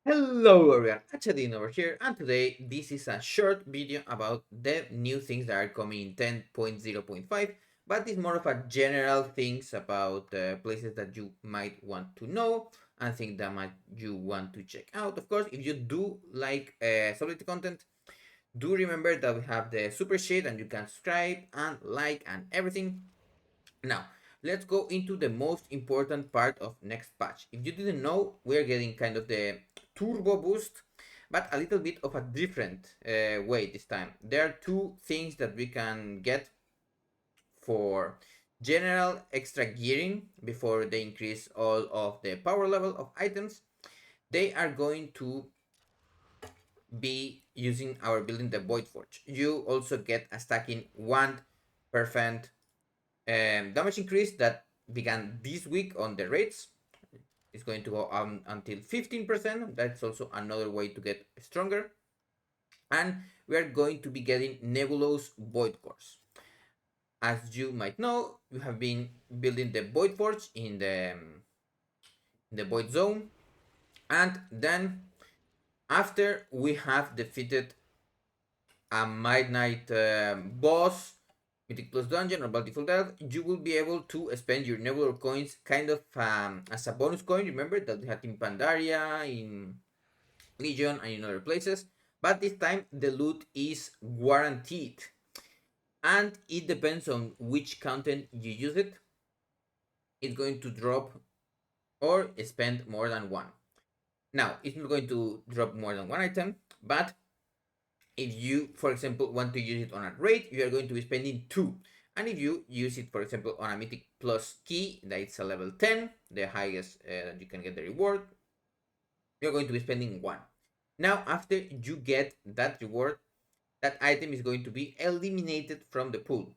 Hello everyone, Hachadino over here, and today this is a short video about the new things that are coming in 10.0.5, but it's more of a general things about places that you might want to know and things that might you want to check out. Of course, if you do like celebrity content, do remember that we have the super sheet and you can subscribe and like and everything. Now, let's go into the most important part of next patch. If you didn't know, we're getting kind of the turbo boost, but a little bit of a different way this time. There are two things that we can get for general extra gearing before they increase all of the power level of items. They are going to be using our building the Void Forge. You also get a stacking 1% damage increase that began this week on the rates. It's going to go until 15%. That's also another way to get stronger. And we are going to be getting nebulous void cores. As you might know, we have been building the void forge in the void zone, and then after we have defeated a midnight boss, Mythic Plus Dungeon or Bountiful Death, you will be able to spend your Nebular coins kind of as a bonus coin. Remember that we had in Pandaria, in Legion, and in other places. But this time the loot is guaranteed. And it depends on which content you use it. It's going to drop or spend more than one. Now, it's not going to drop more than one item, but if you, for example, want to use it on a raid, you are going to be spending 2. And if you use it, for example, on a Mythic Plus key, that it's a level 10, the highest that you can get the reward, you're going to be spending 1. Now, after you get that reward, that item is going to be eliminated from the pool.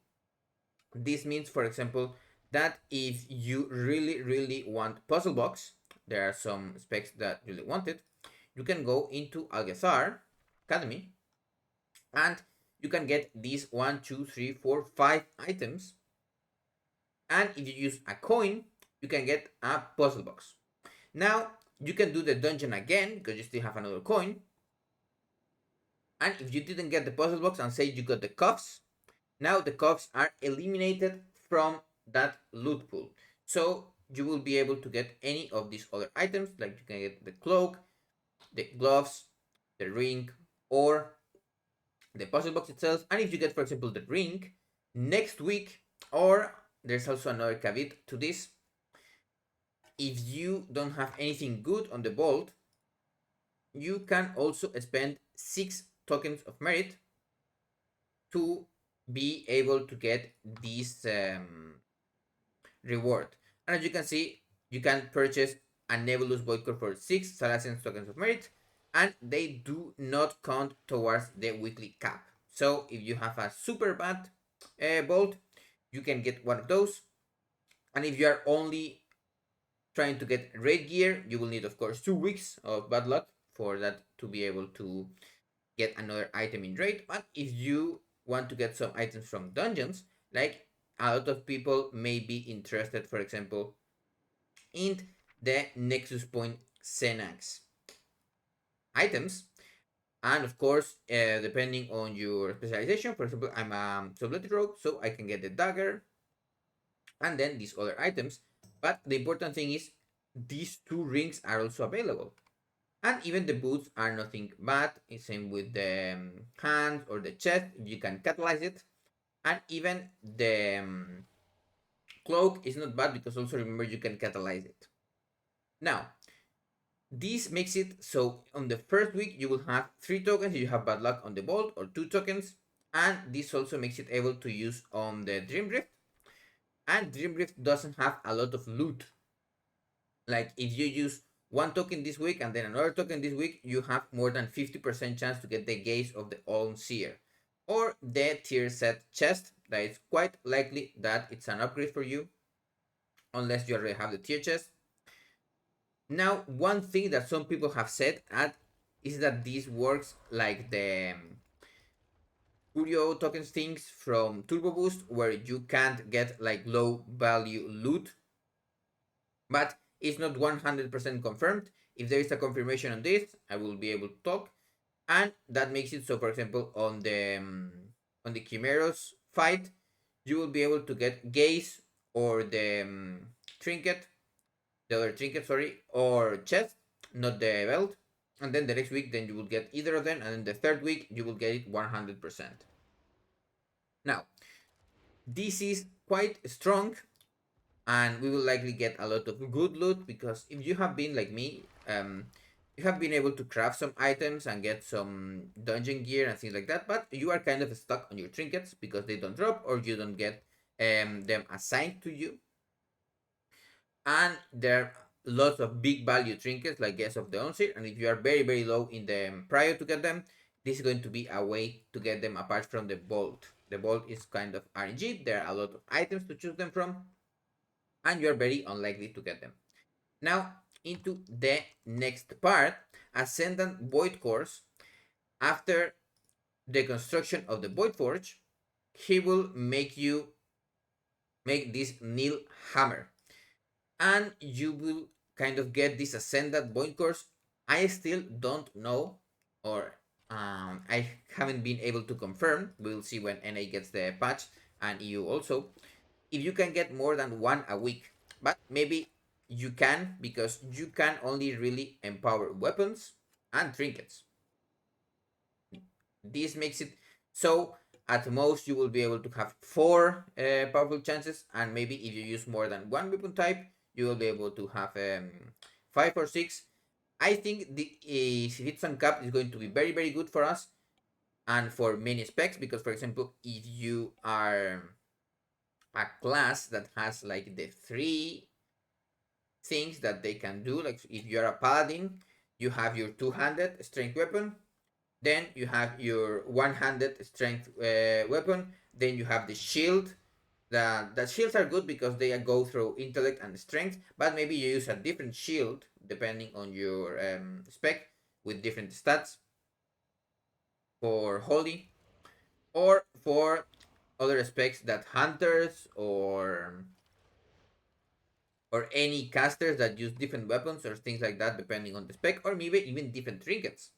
This means, for example, that if you really want Puzzle Box, there are some specs that really want it, you can go into Algazar Academy and you can get these 1, 2, 3, 4, 5 items. And if you use a coin, you can get a puzzle box. Now you can do the dungeon again because you still have another coin. And if you didn't get the puzzle box and say you got the cuffs, now the cuffs are eliminated from that loot pool. So you will be able to get any of these other items, like you can get the cloak, the gloves, the ring, or the puzzle box itself. And if you get, for example, the ring next week, or there's also another caveat to this, if you don't have anything good on the vault, you can also spend 6 tokens of merit to be able to get this reward. And as you can see, you can purchase a Nebulous Void Core for 6 Saracen tokens of merit, and they do not count towards the weekly cap. So if you have a super bad bolt, you can get one of those. And if you are only trying to get raid gear, you will need, of course, 2 weeks of bad luck for that to be able to get another item in raid. But if you want to get some items from dungeons, like a lot of people may be interested, for example, in the Nexus Point Xenax items. And of course, depending on your specialization, for example, I'm a Subletty Rogue, so I can get the dagger and then these other items. But the important thing is these 2 rings are also available. And even the boots are nothing bad. Same with the hands or the chest, you can catalyze it. And even the cloak is not bad because also remember you can catalyze it. Now, this makes it so on the first week you will have 3 tokens if you have bad luck on the bolt, or 2 tokens. And this also makes it able to use on the Dream Drift. And Dream Drift doesn't have a lot of loot. Like if you use 1 token this week and then another token this week, you have more than 50% chance to get the Gaze of the All Seer or the tier set chest. That is quite likely that it's an upgrade for you unless you already have the tier chest. Now, one thing that some people have said is that this works like the Curio tokens things from Turbo Boost, where you can't get like low value loot, but it's not 100% confirmed. If there is a confirmation on this, I will be able to talk, and that makes it so. For example, on the Chimeros fight, you will be able to get gaze or the trinket, the other trinket, sorry, or chest, not the belt. And then the next week, then you will get either of them, and then the third week you will get it 100%. Now, this is quite strong, and we will likely get a lot of good loot because if you have been like me, you have been able to craft some items and get some dungeon gear and things like that, but you are kind of stuck on your trinkets because they don't drop or you don't get them assigned to you. And there are lots of big value trinkets like Guess of the Onset, and if you are very low in them prior to get them, this is going to be a way to get them apart from the Bolt. The Bolt is kind of RNG, there are a lot of items to choose them from, and you are very unlikely to get them. Now, into the next part, Ascendant Void Course. After the construction of the Void Forge, he will make you make this Nil Hammer, and you will kind of get this Ascendant Void Course. I still don't know, or I haven't been able to confirm. We'll see when NA gets the patch, and EU also, if you can get more than one a week. But maybe you can, because you can only really empower weapons and trinkets. This makes it so at most you will be able to have four powerful chances, and maybe if you use more than one weapon type, you will be able to have five or six. I think the if it's uncapped is going to be very good for us and for many specs, because for example, if you are a class that has like the three things that they can do, like if you're a paladin, you have your two-handed strength weapon, then you have your one-handed strength weapon, then you have the shield. The shields are good because they go through intellect and strength, but maybe you use a different shield depending on your spec with different stats for holy, or for other specs that hunters or any casters that use different weapons or things like that depending on the spec, or maybe even different trinkets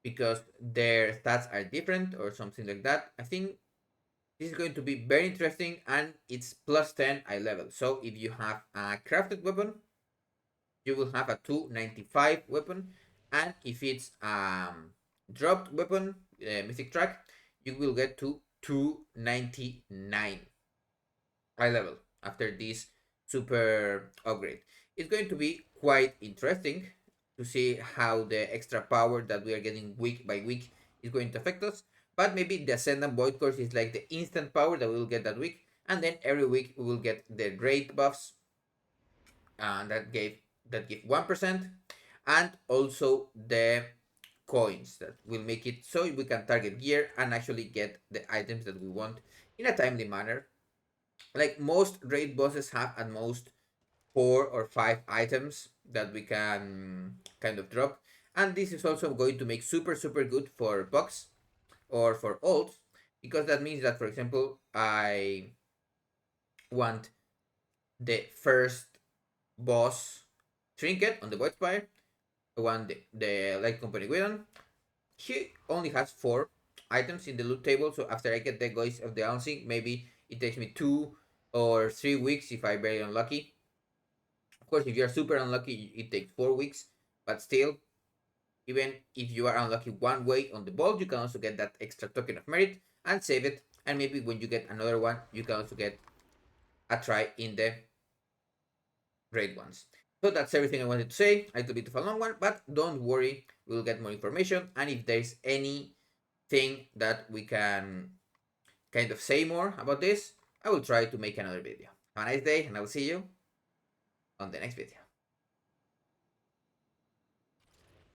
because their stats are different or something like that. I think this is going to be very interesting, and it's plus 10 eye level. So if you have a crafted weapon, you will have a 295 weapon, and if it's dropped weapon, mythic track, you will get to 299 eye level after this super upgrade. It's going to be quite interesting to see how the extra power that we are getting week by week is going to affect us. But maybe the Ascendant Void Course is like the instant power that we will get that week, and then every week we will get the great buffs that give 1%, and also the coins that will make it so we can target gear and actually get the items that we want in a timely manner. Like most raid bosses have at most 4 or 5 items that we can kind of drop, and this is also going to make super good for bugs or for ults, because that means that, for example, I want the first boss trinket on the Void Spire, I want the Light Company Guidon. He only has 4 items in the loot table, so after I get the Voice of the Unseen, maybe it takes me 2 or 3 weeks if I'm very unlucky. Of course, if you're super unlucky, it takes 4 weeks, but still, even if you are unlucky one way on the ball, you can also get that extra token of merit and save it. And maybe when you get another one, you can also get a try in the raid ones. So that's everything I wanted to say. A little bit of a long one, but don't worry, we'll get more information. And if there's anything that we can kind of say more about this, I will try to make another video. Have a nice day, and I will see you on the next video.